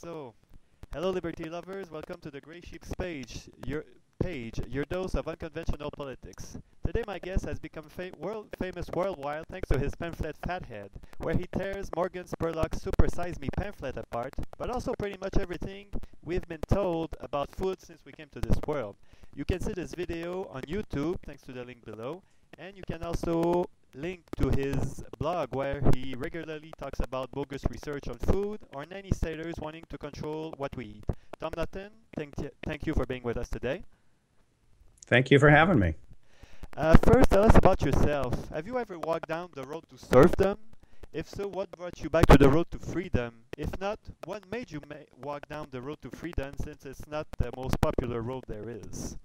So, hello, liberty lovers. Welcome to the Grey Sheep's page, your dose of unconventional politics. Today, my guest has become famous worldwide thanks to his pamphlet Fathead, where he tears Morgan Spurlock's Super Size Me pamphlet apart, but also pretty much everything we've been told about food since we came to this world. You can see this video on YouTube, thanks to the link below, and you can also link to his blog where he regularly talks about bogus research on food or nanny staters wanting to control what we eat. Tom Naughton, thank you for being with us today. Thank you for having me. First, tell us about yourself. Have you ever walked down the road to serfdom? If so, what brought you back to the road to freedom? If not, what made you walk down the road to freedom, since it's not the most popular road there is?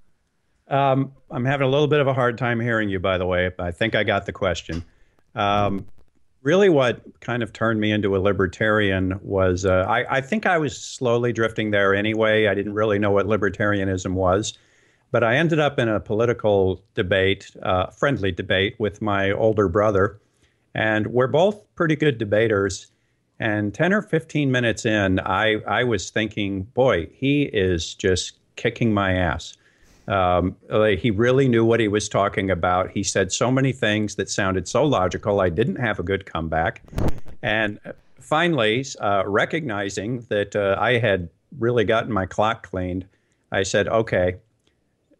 I'm having a little bit of a hard time hearing you, by the way. I think I got the question. Really what kind of turned me into a libertarian was, I think I was slowly drifting there anyway. I didn't really know what libertarianism was. But I ended up in a political debate, friendly debate with my older brother. And we're both pretty good debaters. And 10 or 15 minutes in, I was thinking, boy, he is just kicking my ass. He really knew what he was talking about. He said so many things that sounded so logical. I didn't have a good comeback. And finally, recognizing that I had really gotten my clock cleaned, I said, okay,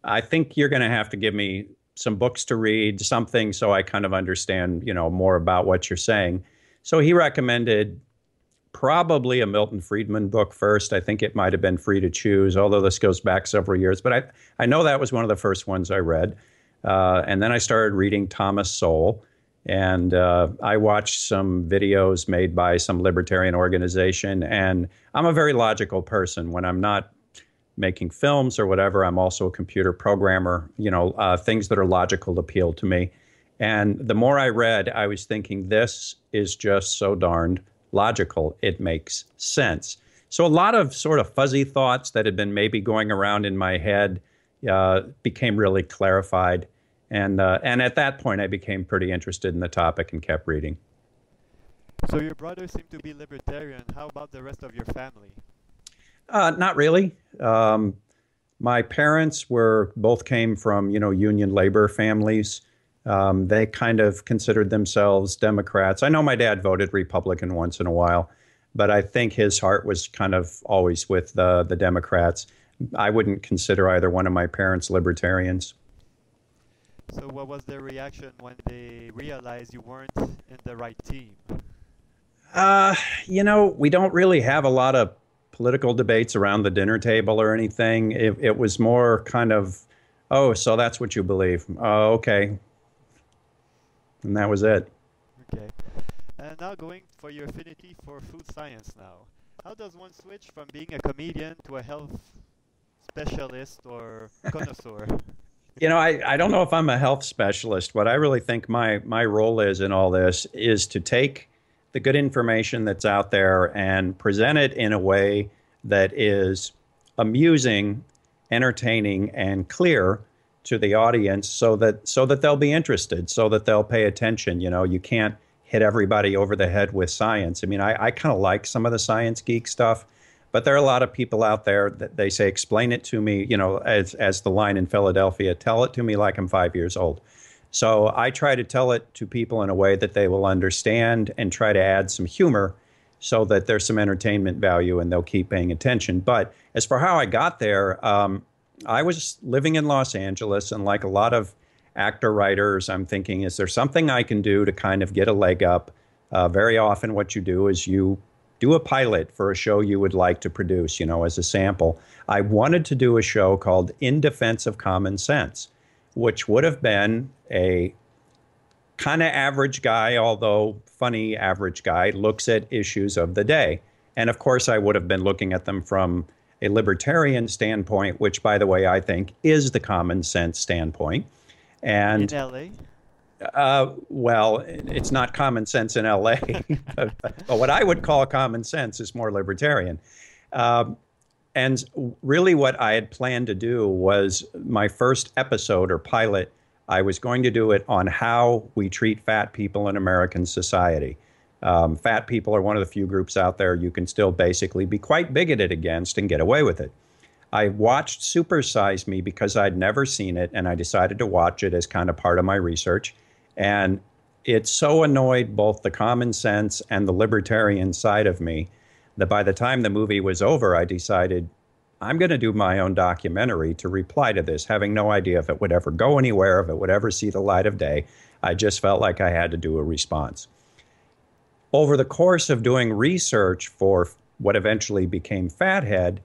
I think you're going to have to give me some books to read, something so I kind of understand, more about what you're saying. So he recommended probably a Milton Friedman book first. I think it might have been Free to Choose, although this goes back several years. But I know that was one of the first ones I read. And then I started reading Thomas Sowell. And I watched some videos made by some libertarian organization. And I'm a very logical person. When I'm not making films or whatever, I'm also a computer programmer. Things that are logical appeal to me. And the more I read, I was thinking, this is just so darned logical. It makes sense. So a lot of sort of fuzzy thoughts that had been maybe going around in my head became really clarified. And at that point, I became pretty interested in the topic and kept reading. So your brother seemed to be libertarian. How about the rest of your family? Not really. My parents both came from, union labor families. They kind of considered themselves Democrats. I know my dad voted Republican once in a while, but I think his heart was kind of always with the Democrats. I wouldn't consider either one of my parents libertarians. So what was their reaction when they realized you weren't in the right team? We don't really have a lot of political debates around the dinner table or anything. It was more kind of, oh, so that's what you believe. Oh, okay. And that was it. Okay. And now going for your affinity for food science now. How does one switch from being a comedian to a health specialist or connoisseur? I don't know if I'm a health specialist. What I really think my role is in all this is to take the good information that's out there and present it in a way that is amusing, entertaining, and clear to the audience so that they'll be interested, so that they'll pay attention. You can't hit everybody over the head with science. I mean, I kind of like some of the science geek stuff, but there are a lot of people out there that they say, explain it to me, as the line in Philadelphia, tell it to me like I'm 5 years old. So I try to tell it to people in a way that they will understand and try to add some humor so that there's some entertainment value and they'll keep paying attention. But as for how I got there, I was living in Los Angeles, and like a lot of actor-writers, I'm thinking, is there something I can do to kind of get a leg up? Very often what you do is you do a pilot for a show you would like to produce, as a sample. I wanted to do a show called In Defense of Common Sense, which would have been a kind of average guy, although funny average guy, looks at issues of the day. And of course, I would have been looking at them from a libertarian standpoint, which, by the way, I think is the common sense standpoint. And in LA? Well, it's not common sense in LA. But what I would call common sense is more libertarian. And really what I had planned to do was my first episode or pilot, I was going to do it on how we treat fat people in American society. Fat people are one of the few groups out there you can still basically be quite bigoted against and get away with it. I watched Super Size Me because I'd never seen it, and I decided to watch it as kind of part of my research. And it so annoyed both the common sense and the libertarian side of me that by the time the movie was over, I decided I'm going to do my own documentary to reply to this, having no idea if it would ever go anywhere, if it would ever see the light of day. I just felt like I had to do a response. Over the course of doing research for what eventually became Fathead,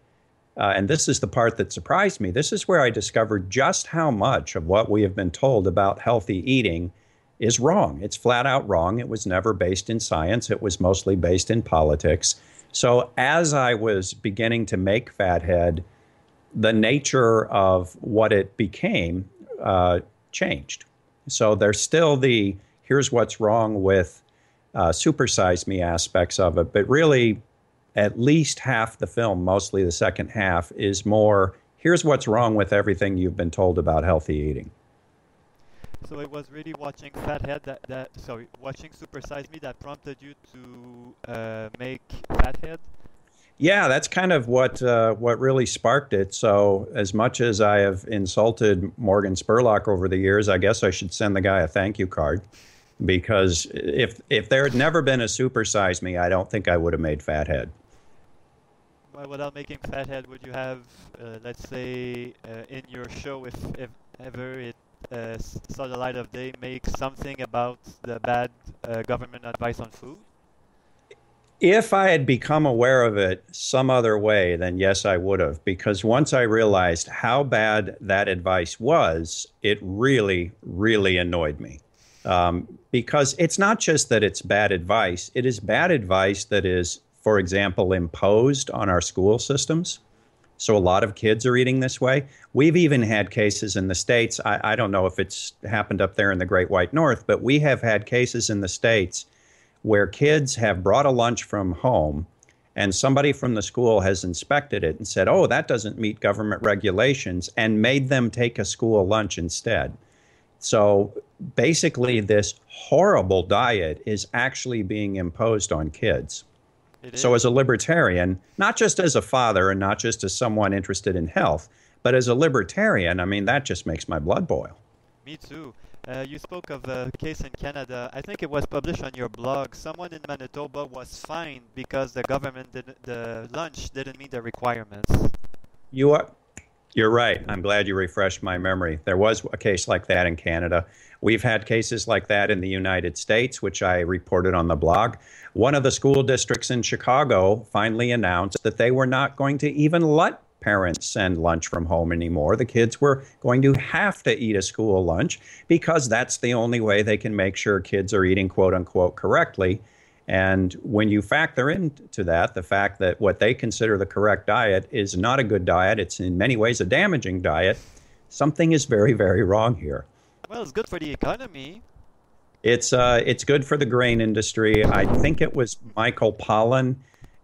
and this is the part that surprised me, this is where I discovered just how much of what we have been told about healthy eating is wrong. It's flat out wrong. It was never based in science. It was mostly based in politics. So as I was beginning to make Fathead, the nature of what it became changed. So there's still the here's what's wrong with Super Size Me aspects of it, but really at least half the film, mostly the second half, is more here's what's wrong with everything you've been told about healthy eating. So it was really watching Fathead watching Super Size Me that prompted you to make Fathead? Yeah, that's kind of what really sparked it. So as much as I have insulted Morgan Spurlock over the years, I guess I should send the guy a thank you card. Because if there had never been a Super Size Me, I don't think I would have made Fathead. Well, without making Fathead, would you have, let's say, in your show, if ever it saw the light of day, make something about the bad government advice on food? If I had become aware of it some other way, then yes, I would have. Because once I realized how bad that advice was, it really, really annoyed me. Because it's not just that it's bad advice. It is bad advice that is, for example, imposed on our school systems. So a lot of kids are eating this way. We've even had cases in the States. I don't know if it's happened up there in the Great White North, but we have had cases in the States where kids have brought a lunch from home and somebody from the school has inspected it and said, oh, that doesn't meet government regulations, and made them take a school lunch instead. So basically, this horrible diet is actually being imposed on kids. So as a libertarian, not just as a father and not just as someone interested in health, but as a libertarian, I mean, that just makes my blood boil. Me too. You spoke of a case in Canada. I think it was published on your blog. Someone in Manitoba was fined because the lunch didn't meet the requirements. You're right. I'm glad you refreshed my memory. There was a case like that in Canada. We've had cases like that in the United States, which I reported on the blog. One of the school districts in Chicago finally announced that they were not going to even let parents send lunch from home anymore. The kids were going to have to eat a school lunch because that's the only way they can make sure kids are eating, quote unquote, correctly. And when you factor into that, the fact that what they consider the correct diet is not a good diet, it's in many ways a damaging diet, something is very, very wrong here. Well, it's good for the economy. It's good for the grain industry. I think it was Michael Pollan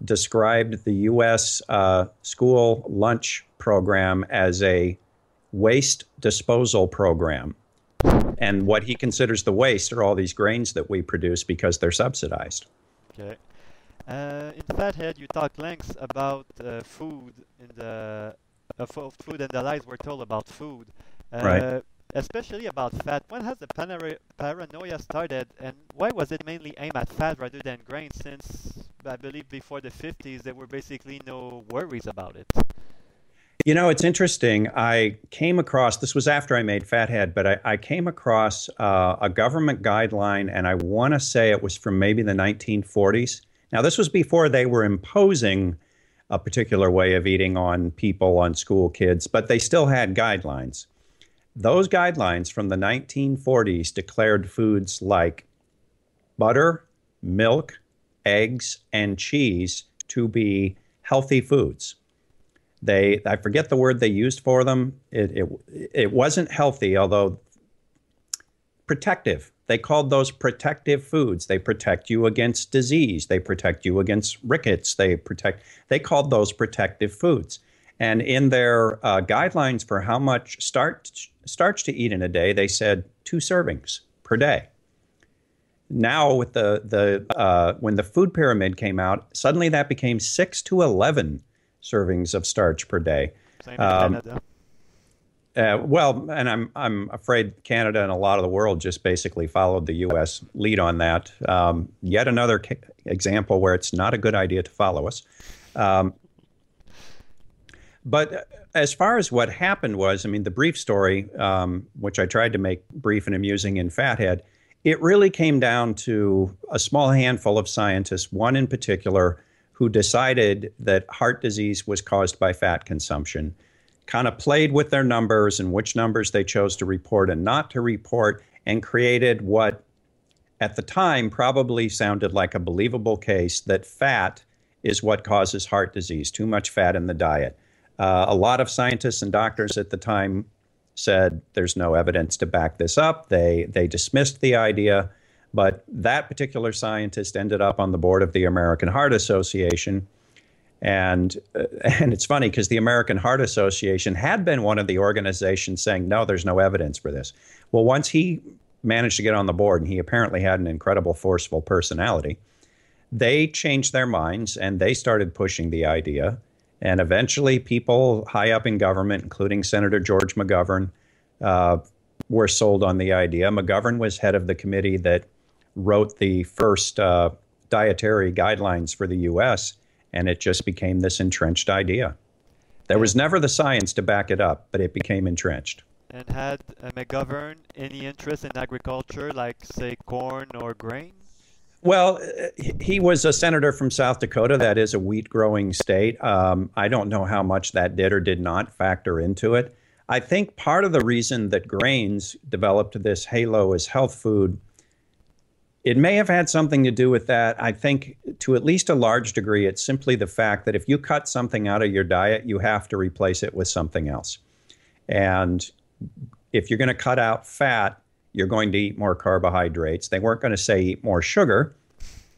described the U.S. School lunch program as a waste disposal program. And what he considers the waste are all these grains that we produce because they're subsidized. Okay. In Fathead, you talk lengths about food and the lies we're told about food. Right. Especially about fat. When has the paranoia started, and why was it mainly aimed at fat rather than grain, since I believe before the 50s there were basically no worries about it? You know, it's interesting. I came across, this was after I made Fathead, but I came across a government guideline, and I want to say it was from maybe the 1940s. Now, this was before they were imposing a particular way of eating on people, on school kids, but they still had guidelines. Those guidelines from the 1940s declared foods like butter, milk, eggs, and cheese to be healthy foods. I forget the word they used for them. It wasn't healthy, although protective. They called those protective foods. They protect you against disease. They protect you against rickets. They called those protective foods. And in their guidelines for how much starch to eat in a day, they said 2 servings per day. Now with the when the food pyramid came out, suddenly that became 6 to 11 servings of starch per day. Same in Canada. Well, and I'm afraid Canada and a lot of the world just basically followed the U.S. lead on that. Yet another example where it's not a good idea to follow us. But as far as what happened was, I mean, the brief story, which I tried to make brief and amusing in Fathead, it really came down to a small handful of scientists, one in particular, who decided that heart disease was caused by fat consumption, kind of played with their numbers and which numbers they chose to report and not to report, and created what at the time probably sounded like a believable case that fat is what causes heart disease, too much fat in the diet. A lot of scientists and doctors at the time said there's no evidence to back this up. They dismissed the idea, but that particular scientist ended up on the board of the American Heart Association. And it's funny because the American Heart Association had been one of the organizations saying, no, there's no evidence for this. Well, once he managed to get on the board, and he apparently had an incredible forceful personality, they changed their minds and they started pushing the idea. And eventually people high up in government, including Senator George McGovern, were sold on the idea. McGovern was head of the committee that wrote the first dietary guidelines for the U.S., and it just became this entrenched idea. There was never the science to back it up, but it became entrenched. And had McGovern any interest in agriculture, like, say, corn or grain? Well, he was a senator from South Dakota. That is a wheat-growing state. I don't know how much that did or did not factor into it. I think part of the reason that grains developed this halo as health food, it may have had something to do with that. I think to at least a large degree, it's simply the fact that if you cut something out of your diet, you have to replace it with something else. And if you're going to cut out fat, you're going to eat more carbohydrates. They weren't going to say eat more sugar.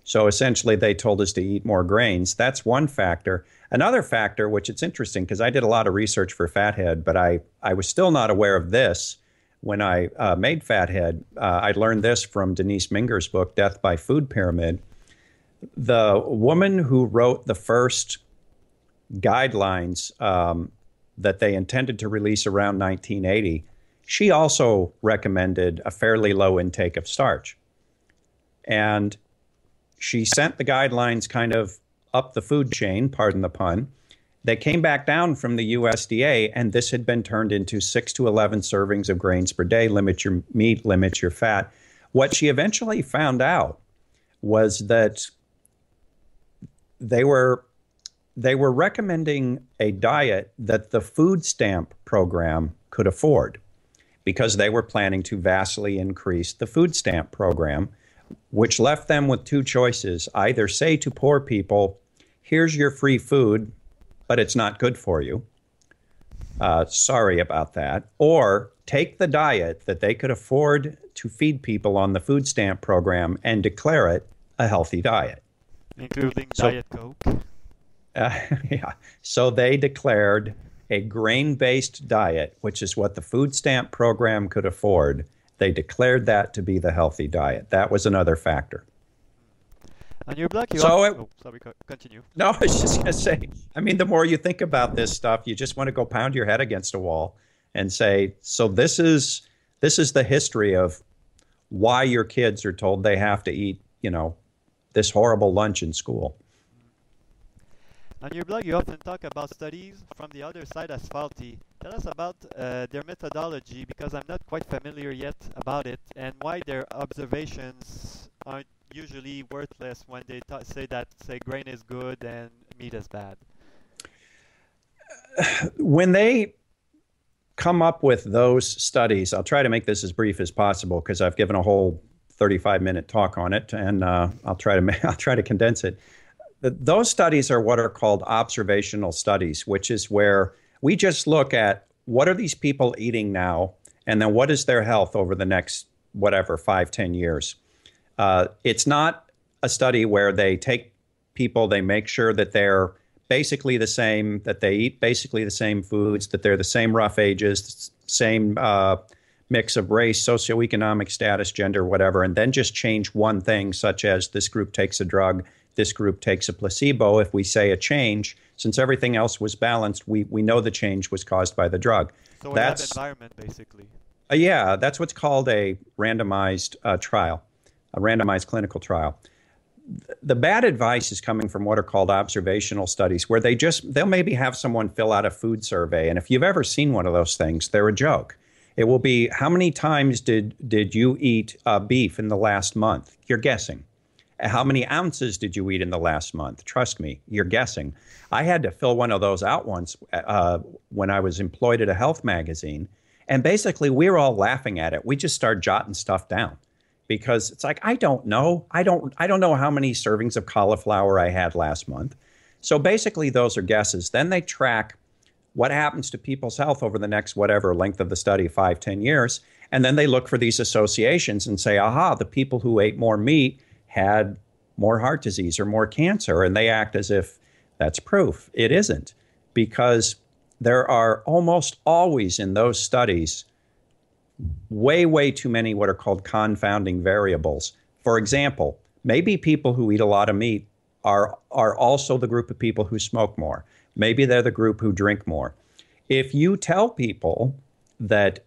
So essentially, they told us to eat more grains. That's one factor. Another factor, which it's interesting because I did a lot of research for Fathead, but I was still not aware of this when I made Fathead. I learned this from Denise Minger's book, Death by Food Pyramid. The woman who wrote the first guidelines that they intended to release around 1980, she also recommended a fairly low intake of starch. And she sent the guidelines kind of up the food chain, pardon the pun. They came back down from the USDA, and this had been turned into 6 to 11 servings of grains per day, limit your meat, limit your fat. What she eventually found out was that they were recommending a diet that the food stamp program could afford, because they were planning to vastly increase the food stamp program, which left them with two choices. Either say to poor people, here's your free food, but it's not good for you. Sorry about that. Or take the diet that they could afford to feed people on the food stamp program and declare it a healthy diet. Including Diet Coke. Yeah. So they declared a grain-based diet, which is what the food stamp program could afford. They declared that to be the healthy diet. That was another factor. On your blog, you continue. No, I was just going to say, I mean, the more you think about this stuff, you just want to go pound your head against a wall and say, so this is the history of why your kids are told they have to eat, this horrible lunch in school. On your blog, you often talk about studies from the other side as faulty. Tell us about their methodology, because I'm not quite familiar yet about it, and why their observations aren't usually worthless when they say that, say, grain is good and meat is bad. When they come up with those studies, I'll try to make this as brief as possible because I've given a whole 35-minute talk on it, and I'll try to condense it. Those studies are what are called observational studies, which is where we just look at what are these people eating now, and then what is their health over the next, 5-10 years. It's not a study where they take people, they make sure that they're basically the same, that they eat basically the same foods, that they're the same rough ages, same mix of race, socioeconomic status, gender, whatever, and then just change one thing, such as this group takes a drug, this group takes a placebo. If we say a change, since everything else was balanced, we know the change was caused by the drug. So in that environment, basically. Yeah, that's what's called a randomized trial, a randomized clinical trial. The bad advice is coming from what are called observational studies, where they'll maybe have someone fill out a food survey. And if you've ever seen one of those things, they're a joke. It will be, how many times did you eat beef in the last month? You're guessing. How many ounces did you eat in the last month? Trust me, you're guessing. I had to fill one of those out once when I was employed at a health magazine. And basically, we were all laughing at it. We just started jotting stuff down because it's like, I don't know. I don't know how many servings of cauliflower I had last month. So basically, those are guesses. Then they track what happens to people's health over the next whatever length of the study, 5, 10 years. And then they look for these associations and say, aha, the people who ate more meat had more heart disease or more cancer. And they act as if that's proof. It isn't, because there are almost always in those studies way too many what are called confounding variables. For example, maybe people who eat a lot of meat are also the group of people who smoke more. Maybe they're the group who drink more. If you tell people that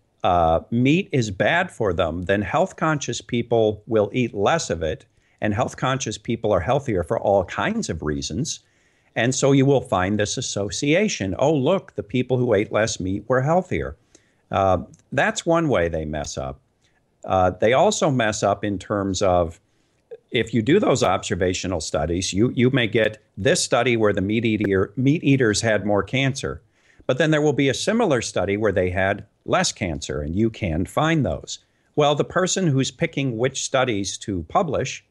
meat is bad for them, then health-conscious people will eat less of it, and health-conscious people are healthier for all kinds of reasons. And so you will find this association. Oh, look, the people who ate less meat were healthier. That's one way they mess up. They also mess up in terms of, if you do those observational studies, you may get this study where the meat eaters had more cancer. But then there will be a similar study where they had less cancer, and you can find those. Well, the person who's picking which studies to publish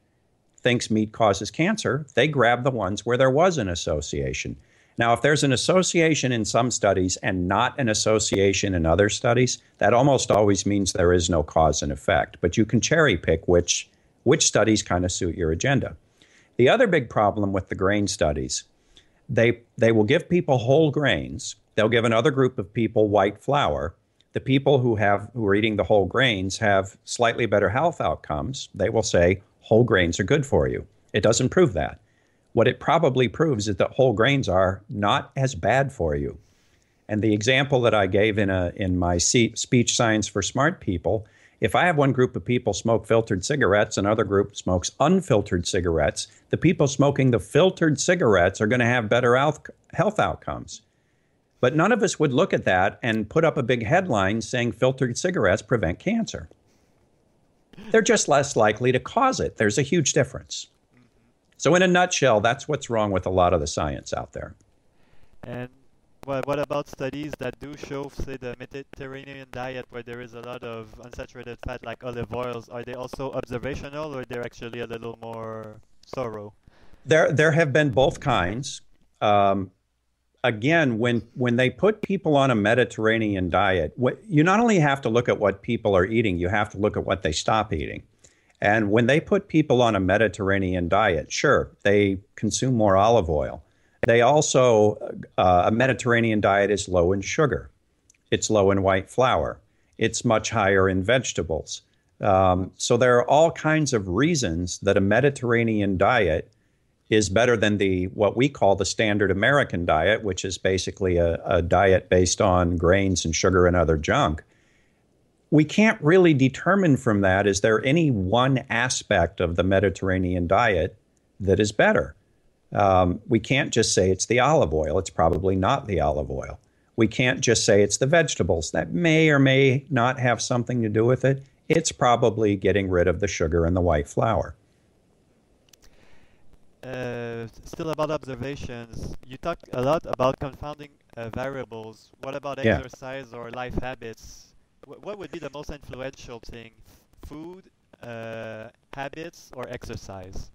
thinks meat causes cancer. They grab the ones where there was an association. Now, if there's an association in some studies and not an association in other studies, that almost always means there is no cause and effect. But you can cherry pick which studies kind of suit your agenda. The other big problem with the grain studies, they will give people whole grains. They'll give another group of people white flour. The people who are eating the whole grains have slightly better health outcomes. They will say whole grains are good for you. It doesn't prove that. What it probably proves is that whole grains are not as bad for you. And the example that I gave in my speech Science for Smart People, if I have one group of people smoke filtered cigarettes, another group smokes unfiltered cigarettes, the people smoking the filtered cigarettes are going to have better health outcomes. But none of us would look at that and put up a big headline saying filtered cigarettes prevent cancer. They're just less likely to cause it. There's a huge difference. So in a nutshell, that's what's wrong with a lot of the science out there. And what about studies that do show, say, the Mediterranean diet, where there is a lot of unsaturated fat like olive oils? Are they also observational, or they're actually a little more thorough? There have been both kinds. Again, when they put people on a Mediterranean diet, you not only have to look at what people are eating, you have to look at what they stop eating. And when they put people on a Mediterranean diet, sure, they consume more olive oil. They also, a Mediterranean diet is low in sugar. It's low in white flour. It's much higher in vegetables. So there are all kinds of reasons that a Mediterranean diet is better than what we call the standard American diet, which is basically a diet based on grains and sugar and other junk. We can't really determine from that, is there any one aspect of the Mediterranean diet that is better? We can't just say it's the olive oil. It's probably not the olive oil. We can't just say it's the vegetables. That may or may not have something to do with it. It's probably getting rid of the sugar and the white flour. Still about observations, you talk a lot about confounding variables. What about exercise or life habits? What would be the most influential thing? Food, habits, or exercise?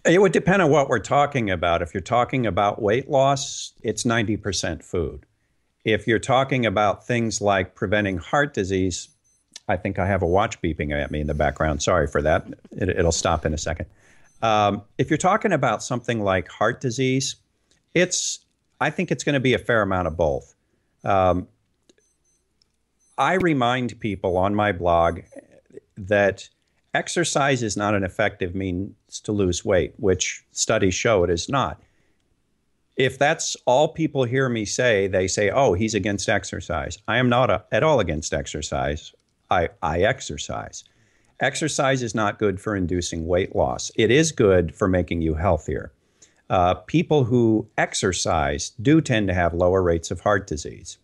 It would depend on what we're talking about. If you're talking about weight loss, it's 90% food. If you're talking about things like preventing heart disease, I think I have a watch beeping at me in the background. Sorry for that. It'll stop in a second. If you're talking about something like heart disease, I think it's going to be a fair amount of both. I remind people on my blog that exercise is not an effective means to lose weight, which studies show it is not. If that's all people hear me say, they say, oh, he's against exercise. I am not at all against exercise. I exercise. Exercise is not good for inducing weight loss. It is good for making you healthier. People who exercise do tend to have lower rates of heart disease,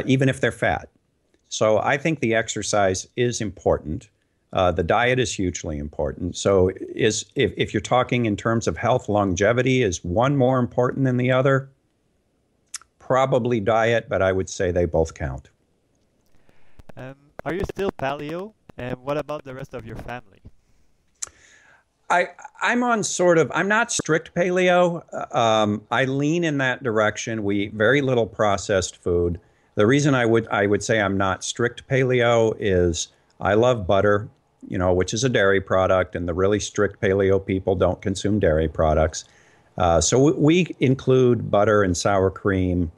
even if they're fat. So I think the exercise is important. The diet is hugely important. So if you're talking in terms of health longevity, is one more important than the other? Probably diet, but I would say they both count. Are you still paleo? And what about the rest of your family? I'm not strict paleo. I lean in that direction. We eat very little processed food. The reason I would say I'm not strict paleo is I love butter, which is a dairy product, and the really strict paleo people don't consume dairy products. So we include butter and sour cream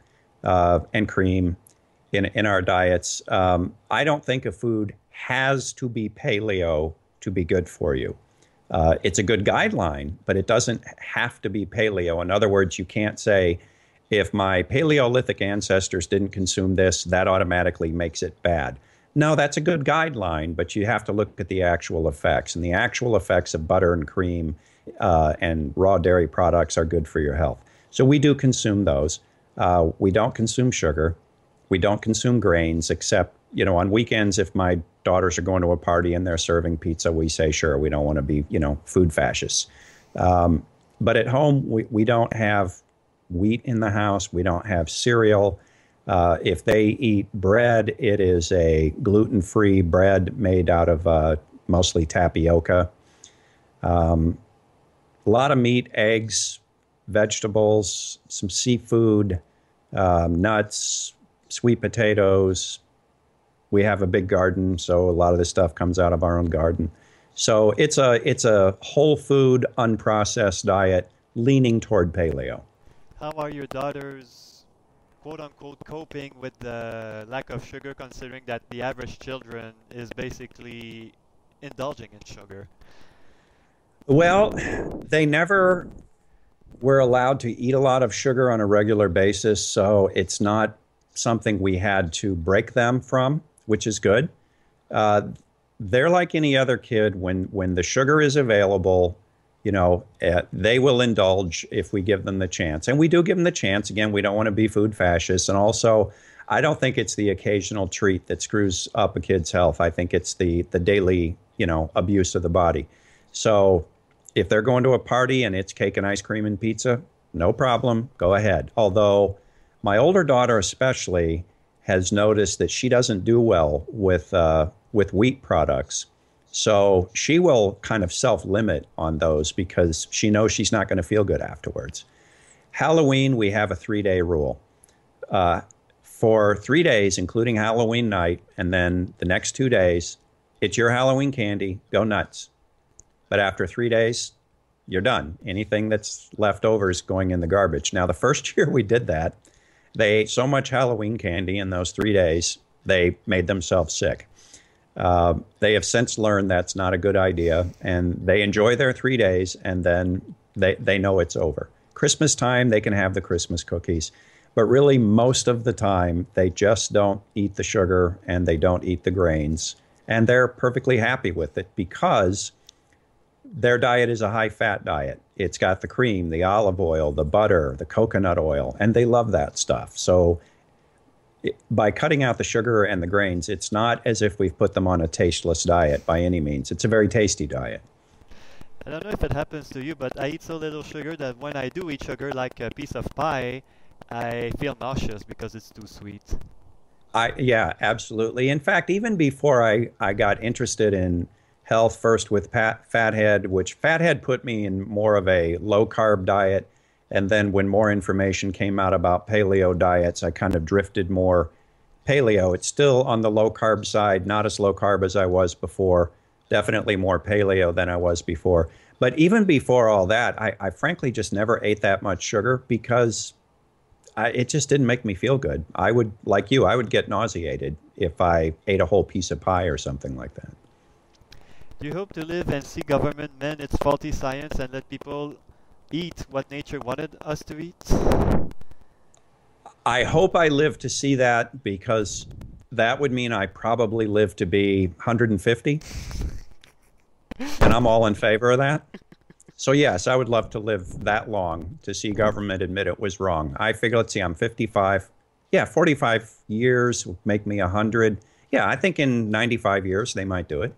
and cream in our diets. I don't think a food has to be paleo to be good for you. It's a good guideline, but it doesn't have to be paleo. In other words, you can't say, if my Paleolithic ancestors didn't consume this, that automatically makes it bad. No, that's a good guideline, but you have to look at the actual effects. And the actual effects of butter and cream and raw dairy products are good for your health. So we do consume those. We don't consume sugar. We don't consume grains, except, on weekends, if my daughters are going to a party and they're serving pizza, we say, sure, we don't want to be, food fascists. But at home, we don't have wheat in the house. We don't have cereal. If they eat bread, it is a gluten-free bread made out of mostly tapioca. A lot of meat, eggs, vegetables, some seafood, nuts, sweet potatoes. We have a big garden, so a lot of this stuff comes out of our own garden. So it's a whole food, unprocessed diet leaning toward paleo. How are your daughters, quote unquote, coping with the lack of sugar, considering that the average children is basically indulging in sugar? Well, they never were allowed to eat a lot of sugar on a regular basis, so it's not something we had to break them from, which is good. They're like any other kid. When the sugar is available, they will indulge if we give them the chance. And we do give them the chance. Again, we don't want to be food fascists. And also, I don't think it's the occasional treat that screws up a kid's health. I think it's the daily, abuse of the body. So if they're going to a party and it's cake and ice cream and pizza, no problem. Go ahead. Although my older daughter especially has noticed that she doesn't do well with wheat products. So she will kind of self-limit on those because she knows she's not going to feel good afterwards. Halloween, we have a 3-day rule. For 3 days, including Halloween night, and then the next 2 days, it's your Halloween candy, go nuts. But after 3 days, you're done. Anything that's left over is going in the garbage. Now, the first year we did that, they ate so much Halloween candy in those 3 days, they made themselves sick. They have since learned that's not a good idea, and they enjoy their 3 days, and then they know it's over. Christmas time, they can have the Christmas cookies, but really most of the time, they just don't eat the sugar and they don't eat the grains, and they're perfectly happy with it because their diet is a high-fat diet. It's got the cream, the olive oil, the butter, the coconut oil, and they love that stuff. So by cutting out the sugar and the grains, it's not as if we've put them on a tasteless diet by any means. It's a very tasty diet. I don't know if it happens to you, but I eat so little sugar that when I do eat sugar, like a piece of pie, I feel nauseous because it's too sweet. Yeah, absolutely. In fact, even before I got interested in health, first with Fathead, which Fathead put me in more of a low-carb diet, and then when more information came out about paleo diets, I kind of drifted more paleo. It's still on the low-carb side, not as low-carb as I was before, definitely more paleo than I was before. But even before all that, I frankly just never ate that much sugar because it just didn't make me feel good. I would, like you, I would get nauseated if I ate a whole piece of pie or something like that. Do you hope to live and see government mend its faulty science and let people eat what nature wanted us to eat? I hope I live to see that because that would mean I probably live to be 150, and I'm all in favor of that. So yes, I would love to live that long to see government admit it was wrong. I figure, let's see, I'm 55. Yeah, 45 years would make me 100. Yeah, I think in 95 years they might do it.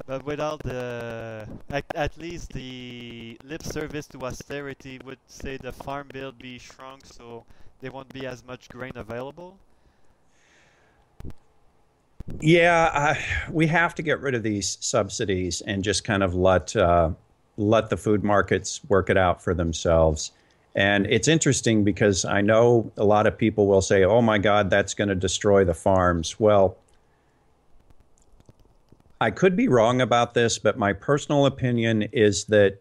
But without at least the lip service to austerity would say the farm bill be shrunk so there won't be as much grain available. Yeah, we have to get rid of these subsidies and just kind of let the food markets work it out for themselves. And it's interesting because I know a lot of people will say, "Oh my God, that's going to destroy the farms." Well, I could be wrong about this, but my personal opinion is that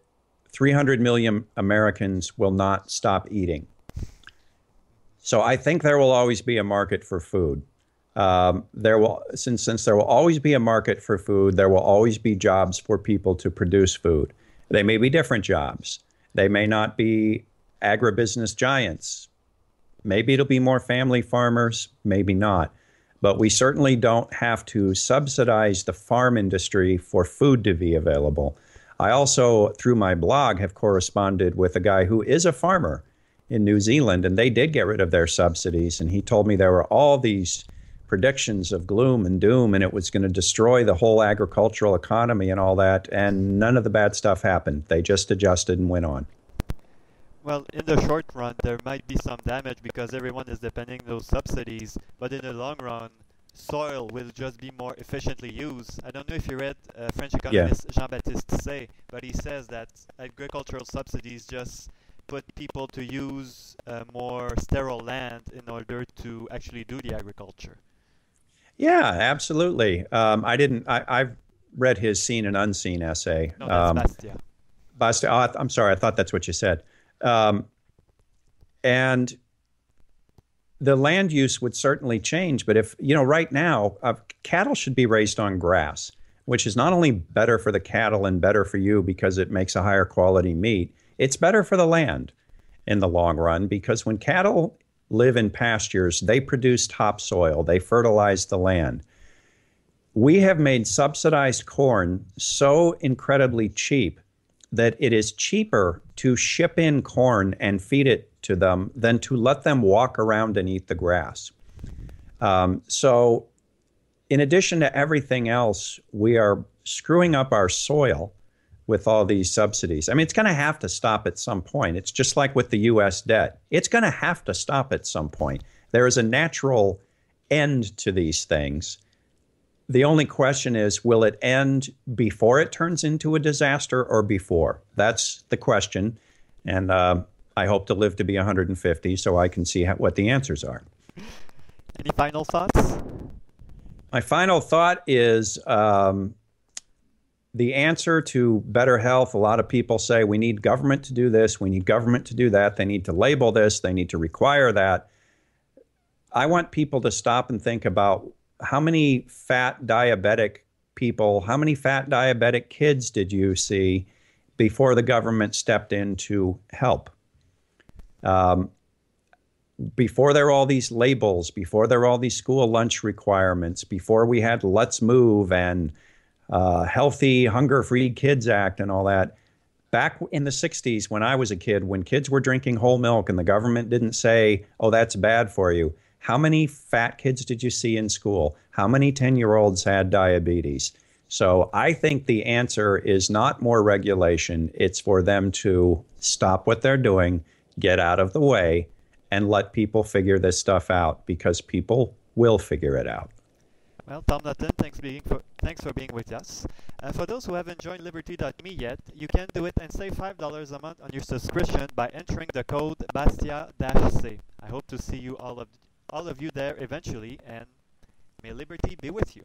300 million Americans will not stop eating. So I think there will always be a market for food. Since there will always be a market for food, there will always be jobs for people to produce food. They may be different jobs. They may not be agribusiness giants. Maybe it'll be more family farmers, maybe not. But we certainly don't have to subsidize the farm industry for food to be available. I also, through my blog, have corresponded with a guy who is a farmer in New Zealand, and they did get rid of their subsidies. And he told me there were all these predictions of gloom and doom, and it was going to destroy the whole agricultural economy and all that. And none of the bad stuff happened. They just adjusted and went on. Well, in the short run, there might be some damage because everyone is depending on those subsidies, but in the long run, soil will just be more efficiently used. I don't know if you read French economist Jean-Baptiste-Say, but he says that agricultural subsidies just put people to use more sterile land in order to actually do the agriculture. Yeah, absolutely. I've read his Seen and Unseen essay. No, that's Bastia. Bastia. I'm sorry, I thought that's what you said. And the land use would certainly change. But if, right now, cattle should be raised on grass, which is not only better for the cattle and better for you because it makes a higher quality meat, it's better for the land in the long run because when cattle live in pastures, they produce topsoil, they fertilize the land. We have made subsidized corn so incredibly cheap that it is cheaper to ship in corn and feed it to them than to let them walk around and eat the grass. So in addition to everything else, we are screwing up our soil with all these subsidies. I mean, it's going to have to stop at some point. It's just like with the U.S. debt. It's going to have to stop at some point. There is a natural end to these things. The only question is, will it end before it turns into a disaster or before? That's the question. And I hope to live to be 150 so I can see what the answers are. Any final thoughts? My final thought is the answer to better health. A lot of people say we need government to do this. We need government to do that. They need to label this. They need to require that. I want people to stop and think about how many fat diabetic people, how many fat diabetic kids did you see before the government stepped in to help? Before there were all these labels, before there were all these school lunch requirements, before we had Let's Move and Healthy Hunger-Free Kids Act and all that, back in the 60s when I was a kid, when kids were drinking whole milk and the government didn't say, oh, that's bad for you, how many fat kids did you see in school? How many 10-year-olds had diabetes? So I think the answer is not more regulation. It's for them to stop what they're doing, get out of the way, and let people figure this stuff out because people will figure it out. Well, Tom Naughton, thanks for being with us. For those who haven't joined Liberty.me yet, you can do it and save $5 a month on your subscription by entering the code BASTIAT-SAY. I hope to see you all of you there eventually, and may liberty be with you.